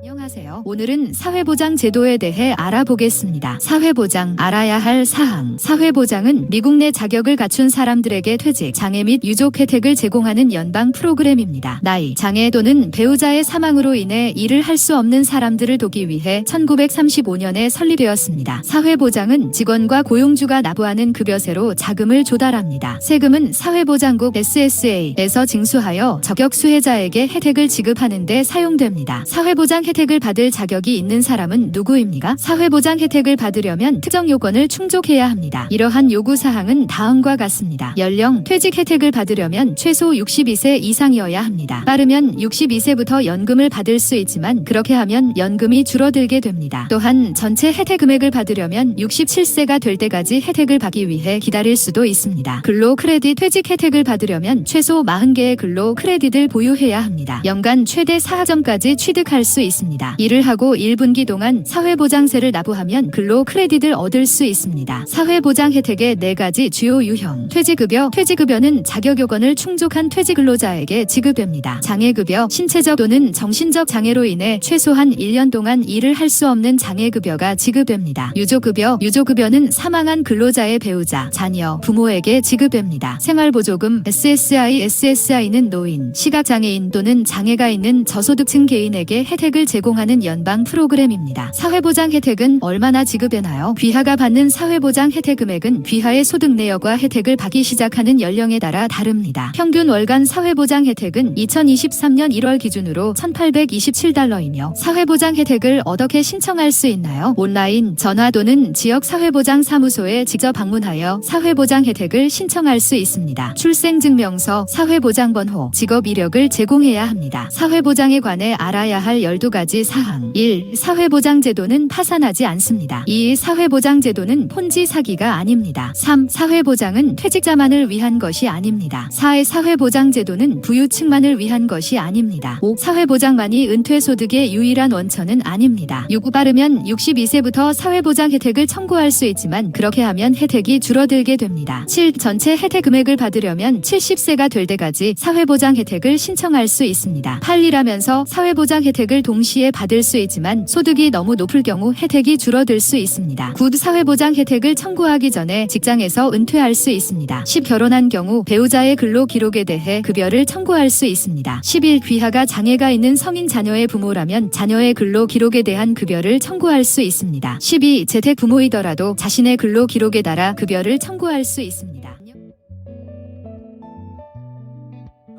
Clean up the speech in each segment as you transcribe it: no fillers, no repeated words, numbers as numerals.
안녕하세요. 오늘은 사회보장 제도에 대해 알아보겠습니다. 사회보장, 알아야 할 사항. 사회보장은 미국 내 자격을 갖춘 사람들에게 퇴직, 장애 및 유족 혜택을 제공하는 연방 프로그램입니다. 나이, 장애 또는 배우자의 사망으로 인해 일을 할 수 없는 사람들을 돕기 위해 1935년에 설립되었습니다. 사회보장은 직원과 고용주가 납부하는 급여세로 자금을 조달합니다. 세금은 사회보장국 SSA에서 징수하여 적격 수혜자에게 혜택을 지급하는 데 사용됩니다. 사회보장 혜택을 받을 자격이 있는 사람은 누구입니까? 사회보장 혜택을 받으려면 특정 요건을 충족해야 합니다. 이러한 요구사항은 다음과 같습니다. 연령, 퇴직 혜택을 받으려면 최소 62세 이상이어야 합니다. 빠르면 62세부터 연금을 받을 수 있지만 그렇게 하면 연금이 줄어들게 됩니다. 또한 전체 혜택 금액을 받으려면 67세가 될 때까지 혜택을 받기 위해 기다릴 수도 있습니다. 근로 크레딧 퇴직 혜택을 받으려면 최소 40개의 근로 크레딧을 보유해야 합니다. 연간 최대 4점까지 취득할 수 있습니다. 일을 하고 1분기 동안 사회보장세를 납부하면 근로 크레딧을 얻을 수 있습니다. 사회보장 혜택의 4가지 주요 유형. 퇴직급여. 퇴직급여는 자격 요건을 충족한 퇴직 근로자에게 지급됩니다. 장애급여. 신체적 또는 정신적 장애로 인해 최소한 1년 동안 일을 할 수 없는 장애급여가 지급됩니다. 유족급여. 유족급여는 사망한 근로자의 배우자, 자녀, 부모에게 지급됩니다. 생활보조금. SSI는 노인, 시각장애인 또는 장애가 있는 저소득층 개인에게 혜택을 제공하는 연방 프로그램입니다. 사회보장 혜택은 얼마나 지급되나요? 귀하가 받는 사회보장 혜택 금액은 귀하의 소득 내역과 혜택을 받기 시작하는 연령에 따라 다릅니다. 평균 월간 사회보장 혜택은 2023년 1월 기준으로 $1,827이며 사회보장 혜택을 어떻게 신청할 수 있나요? 온라인, 전화 또는 지역 사회보장 사무소에 직접 방문하여 사회보장 혜택을 신청할 수 있습니다. 출생증명서, 사회보장번호, 직업 이력을 제공해야 합니다. 사회보장에 관해 알아야 할 12가지 사항. 1. 사회보장제도는 파산하지 않습니다. 2. 사회보장제도는 폰지 사기가 아닙니다. 3. 사회보장은 퇴직자만을 위한 것이 아닙니다. 4. 사회보장제도는 부유층만을 위한 것이 아닙니다. 5. 사회보장만이 은퇴소득의 유일한 원천은 아닙니다. 6. 빠르면 62세부터 사회보장 혜택을 청구할 수 있지만 그렇게 하면 혜택이 줄어들게 됩니다. 7. 전체 혜택 금액을 받으려면 70세가 될 때까지 사회보장 혜택을 신청할 수 있습니다. 8이라면서 사회보장 혜택을 동시에 받을 수 있지만 소득이 너무 높을 경우 혜택이 줄어들 수 있습니다. 9. 사회보장 혜택을 청구하기 전에 직장에서 은퇴할 수 있습니다. 10. 결혼한 경우 배우자의 근로 기록에 대해 급여를 청구할 수 있습니다. 11. 귀하가 장애가 있는 성인 자녀의 부모라면 자녀의 근로 기록에 대한 급여를 청구할 수 있습니다. 12. 재택 부모이더라도 자신의 근로 기록에 따라 급여를 청구할 수 있습니다.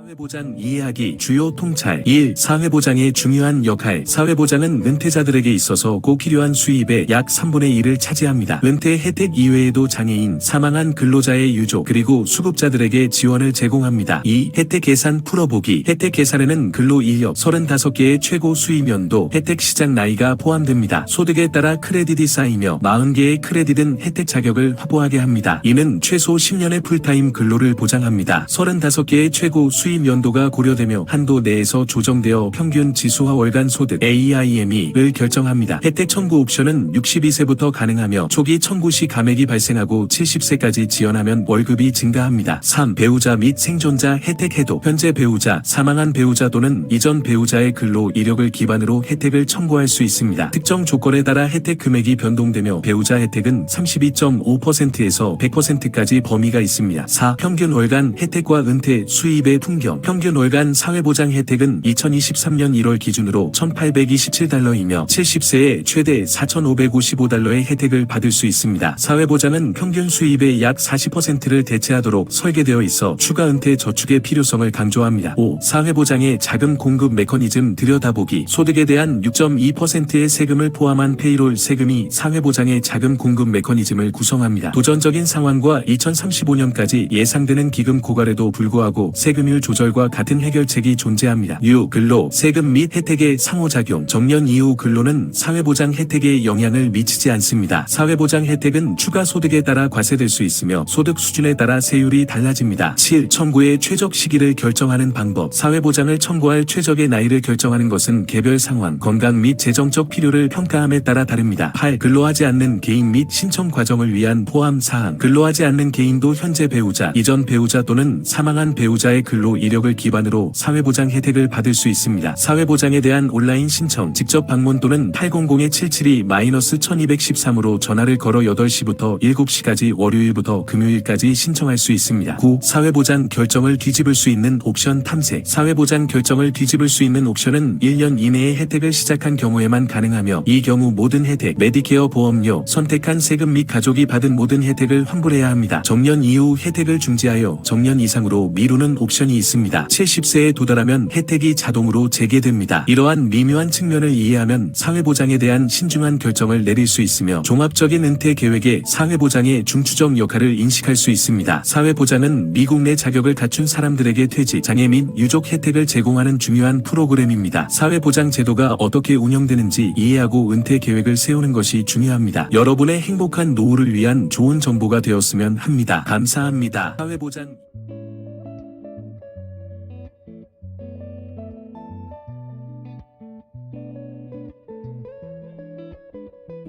사회보장 이해하기 주요 통찰. 1. 사회보장의 중요한 역할. 사회보장은 은퇴자들에게 있어서 꼭 필요한 수입의 약 3분의 1을 차지합니다. 은퇴 혜택 이외에도 장애인, 사망한 근로자의 유족, 그리고 수급자들에게 지원을 제공합니다. 2. 혜택 계산 풀어보기. 혜택 계산에는 근로 인력 35개의 최고 수입 연도, 혜택 시작 나이가 포함됩니다. 소득에 따라 크레딧이 쌓이며 40개의 크레딧은 혜택 자격을 확보하게 합니다. 이는 최소 10년의 풀타임 근로를 보장합니다. 35개의 최고 수입 연도가 고려되며 한도 내에서 조정되어 평균 지수화 월간 소득 AIM을 결정합니다. 혜택 청구 옵션은 62세부터 가능하며 초기 청구 시 감액이 발생하고 70세까지 지연하면 월급이 증가합니다. 3. 배우자 및 생존자 혜택 해도. 현재 배우자, 사망한 배우자 또는 이전 배우자의 근로 이력을 기반으로 혜택을 청구할 수 있습니다. 특정 조건에 따라 혜택 금액이 변동되며 배우자 혜택은 32.5%에서 100%까지 범위가 있습니다. 4. 평균 월간 혜택과 은퇴 수입의 풍경. 평균 월간 사회보장 혜택은 2023년 1월 기준으로 $1,827이며 70세에 최대 $4,555의 혜택을 받을 수 있습니다. 사회보장은 평균 수입의 약 40%를 대체하도록 설계되어 있어 추가 은퇴 저축의 필요성을 강조합니다. 5. 사회보장의 자금 공급 메커니즘 들여다보기. 소득에 대한 6.2%의 세금을 포함한 페이롤 세금이 사회보장의 자금 공급 메커니즘을 구성합니다. 도전적인 상황과 2035년까지 예상되는 기금 고갈에도 불구하고 세금률 조절과 같은 해결책이 존재합니다. 6. 근로, 세금 및 혜택의 상호작용. 정년 이후 근로는 사회보장 혜택에 영향을 미치지 않습니다. 사회보장 혜택은 추가 소득에 따라 과세될 수 있으며 소득 수준에 따라 세율이 달라집니다. 7. 청구의 최적 시기를 결정하는 방법. 사회보장을 청구할 최적의 나이를 결정하는 것은 개별 상황, 건강 및 재정적 필요를 평가함에 따라 다릅니다. 8. 근로하지 않는 개인 및 신청 과정을 위한 포함 사항. 근로하지 않는 개인도 현재 배우자, 이전 배우자 또는 사망한 배우자의 근로 이력 이력을 기반으로 사회보장 혜택을 받을 수 있습니다. 사회보장에 대한 온라인 신청, 직접 방문 또는 800-772-1213으로 전화를 걸어 8시부터 7시까지 월요일부터 금요일까지 신청할 수 있습니다. 9. 사회보장 결정을 뒤집을 수 있는 옵션 탐색. 사회보장 결정을 뒤집을 수 있는 옵션은 1년 이내에 혜택을 시작한 경우에만 가능하며 이 경우 모든 혜택, 메디케어 보험료, 선택한 세금 및 가족이 받은 모든 혜택을 환불해야 합니다. 정년 이후 혜택을 중지하여 정년 이상으로 미루는 옵션이 있습니다. 70세에 도달하면 혜택이 자동으로 재개됩니다. 이러한 미묘한 측면을 이해하면 사회보장에 대한 신중한 결정을 내릴 수 있으며 종합적인 은퇴 계획에 사회보장의 중추적 역할을 인식할 수 있습니다. 사회보장은 미국 내 자격을 갖춘 사람들에게 퇴직, 장애 및 유족 혜택을 제공하는 중요한 프로그램입니다. 사회보장 제도가 어떻게 운영되는지 이해하고 은퇴 계획을 세우는 것이 중요합니다. 여러분의 행복한 노후를 위한 좋은 정보가 되었으면 합니다. 감사합니다. 사회보장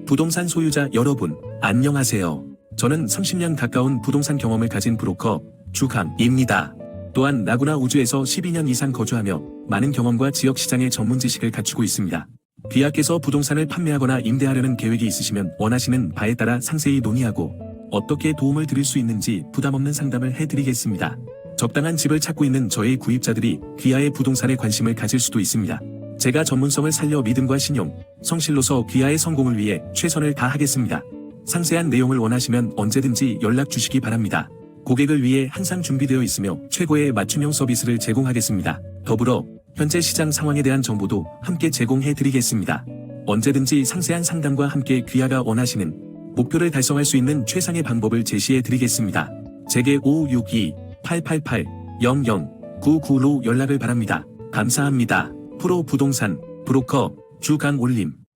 부동산 소유자 여러분, 안녕하세요. 저는 30년 가까운 부동산 경험을 가진 브로커 주강입니다. 또한 라구나 우주에서 12년 이상 거주하며 많은 경험과 지역 시장의 전문 지식을 갖추고 있습니다. 귀하께서 부동산을 판매하거나 임대하려는 계획이 있으시면 원하시는 바에 따라 상세히 논의하고 어떻게 도움을 드릴 수 있는지 부담없는 상담을 해드리겠습니다. 적당한 집을 찾고 있는 저의 구입자들이 귀하의 부동산에 관심을 가질 수도 있습니다. 제가 전문성을 살려 믿음과 신용, 성실로서 귀하의 성공을 위해 최선을 다하겠습니다. 상세한 내용을 원하시면 언제든지 연락 주시기 바랍니다. 고객을 위해 항상 준비되어 있으며 최고의 맞춤형 서비스를 제공하겠습니다. 더불어 현재 시장 상황에 대한 정보도 함께 제공해 드리겠습니다. 언제든지 상세한 상담과 함께 귀하가 원하시는 목표를 달성할 수 있는 최상의 방법을 제시해 드리겠습니다. 제게 562-888-0099로 연락을 바랍니다. 감사합니다. 프로 부동산 브로커 주강올림.